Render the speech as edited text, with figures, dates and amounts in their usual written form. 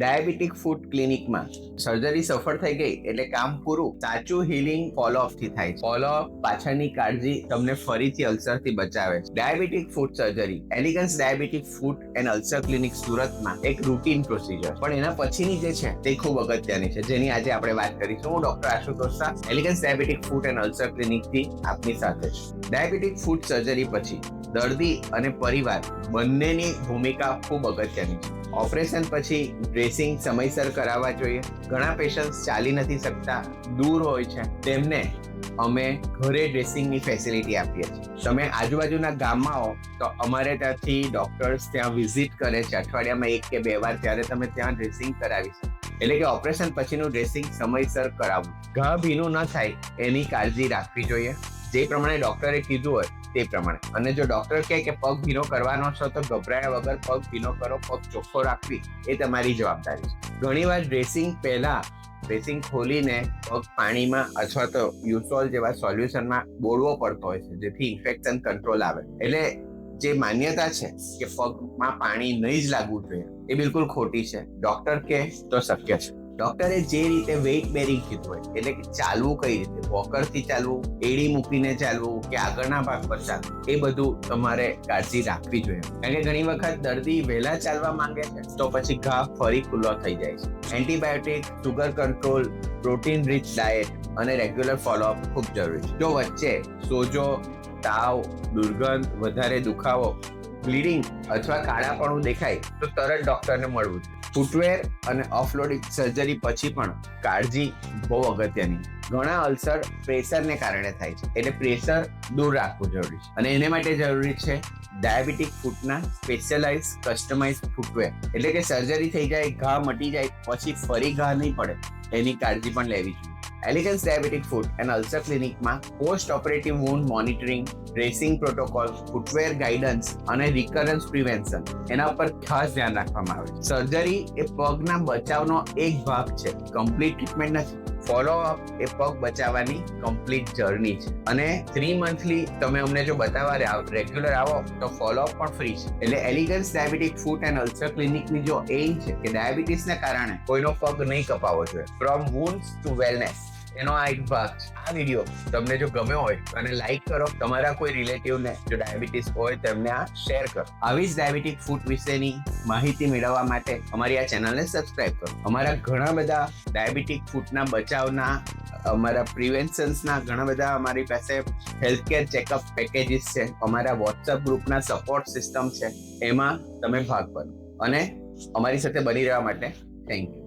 Diabetic ફૂટ ક્લિનિકમાં surgery સફળ થઈ ગઈ એટલે કામ પૂરું. સાચું હીલિંગ ફોલોઅપ થી થાય છે. ફોલોઅપ પાછળની કાળજી તમને ફરીથી અલ્સરથી બચાવે છે. Diabetic foot surgery elegance diabetic foot and ulcer clinic સુરતમાં એક રૂટીન પ્રોસિજર, પણ એના પછીની જે છે તે ખૂબ અગત્યની છે, જેની આજે આપણે વાત કરીશું. હું doctor Ashutosh Shah, elegance diabetic foot and ulcer ક્લિનિકથી આપની સાથે છું. ડાયાબિટીક ફૂટ સર્જરી પછી દર્દી અને પરિવાર બંનેની ભૂમિકા ખૂબ અગત્યની છે. ઓપરેશન પછી ડ્રેસિંગ સમયસર કરાવવા જોઈએ. ઘણા પેશન્ટ્સ ચાલી નથી શકતા, દૂર હોય છે, તેમને અમે ઘરે ડ્રેસિંગની ફેસિલિટી આપીએ છીએ. તમે આજુબાજુના ગામમાં હો તો અમારે ત્યાંથી ડોક્ટર્સ ત્યાં વિઝિટ કરે છે અઠવાડિયામાં 1 કે 2 વાર, ત્યારે તમે ત્યાં ડ્રેસિંગ કરાવી શકો. એટલે કે ઓપરેશન પછીનું ડ્રેસિંગ સમયસર કરાવવું. ઘા ભીનું ન થાય એની કાળજી રાખવી જોઈએ, જે પ્રમાણે ડોક્ટરે કીધું હોય તે પ્રમાણે. અને જો ડોક્ટર કહે કે પગ ભીનો કરવાનો છો તો ગભરાયા વગર પગ ભીનો કરો, પગ ચોખ્ખો રાખવી એ તમારી જવાબદારી છે. ઘણીવાર ડ્રેસિંગ પહેલા ડ્રેસિંગ ખોલીને પગ પાણીમાં અથવા તો યુસોલ જેવા સોલ્યુશનમાં બોળવો પડતો હોય છે, જેથી ઇન્ફેક્શન કંટ્રોલ આવે. એટલે જે માન્યતા છે કે પગમાં પાણી નહીં જ લાગવું જોઈએ એ બિલકુલ ખોટી છે. ડોક્ટર કહે તો શક્ય છે. ડોક્ટરે જે રીતે વેઇટ બેરિંગ કીધું હોય, એટલે કે ચાલવું કઈ રીતે, વોકરથી ચાલવું, એડી મૂકીને ચાલવું કે આગળના ભાગ પર ચાલવું, એ બધું તમારે કાળજી રાખવી જોઈએ. કારણ કે ઘણી વખત દર્દી વહેલા ચાલવા માંગે છે તો પછી ઘા ફરી ખુલ્લો થઈ જાય છે. Antibiotic, sugar control, protein rich diet અને રેગ્યુલર ફોલોઅપ ખૂબ જરૂરી છે. જો વચ્ચે સોજો, તાવ, દુર્ગંધ, વધારે દુખાવો, બ્લીડિંગ અથવા કાળાપણું દેખાય તો તરત ડોક્ટરને મળવું જોઈએ. ફૂટવેર અને ઓફલોડિંગ સર્જરી પછી પણ કાળજી બહુ અગત્યની. ઘણા અલ્સર પ્રેશરને કારણે થાય છે, એટલે પ્રેશર દૂર રાખવું જરૂરી છે. અને એને માટે જરૂરી છે ડાયાબિટીક ફૂટના સ્પેશિયલાઇઝ કસ્ટમાઇઝ ફૂટવેર. એટલે કે સર્જરી થઈ જાય, ઘા મટી જાય પછી ફરી ઘા નહીં પડે એની કાળજી પણ લેવી જોઈએ. Elegance diabetic foot and ulcer ક્લિનિકમાં post operative wound monitoring, dressing protocol, footwear guidance અને રિકરન્સ પ્રિવેન્શન એના પર ખાસ ધ્યાન રાખવામાં આવે છે. સર્જરી એ પગના બચાવનો એક ભાગ છે, કમ્પ્લીટ ટ્રીટમેન્ટ નથી. ફોલોઅપ એ પગ બચાવવાની કમ્પ્લીટ જર્ની છે. અને 3 મંથલી તમે અમને જો બતાવવા રેગ્યુલર આવો તો ફોલોઅપ પણ ફ્રી છે. એટલે elegance diabetic foot and ulcer ક્લિનિકની જો એઇમ છે કે ડાયાબિટીસના કારણે કોઈનો પગ નહીં કપાવવો જોઈએ, ફ્રોમ વુન્ડ્સ ટુ વેલનેસ, એનો આ એક ભાગ છે. આ વિડીયો તમને જો ગમ્યો હોય અને લાઈક કરો, તમારા કોઈ રિલેટિવને જો ડાયાબિટીસ હોય તેમને આ શેર કરો. આવી જ ડાયાબિટીક ફૂટ વિશેની માહિતી મેળવવા માટે અમારી આ ચેનલને સબસ્ક્રાઇબ કરો. અમારા ઘણા બધા ડાયાબિટીક ફૂટના બચાવના, અમારા પ્રિવેન્શન્સના ઘણા બધા અમારી પાસે હેલ્થકેર ચેકઅપ પેકેજીસ છે. અમારા વોટ્સઅપ ગ્રુપના સપોર્ટ સિસ્ટમ છે, એમાં તમે ભાગ ભરો. અને અમારી સાથે બની રહેવા માટે થેન્ક યુ.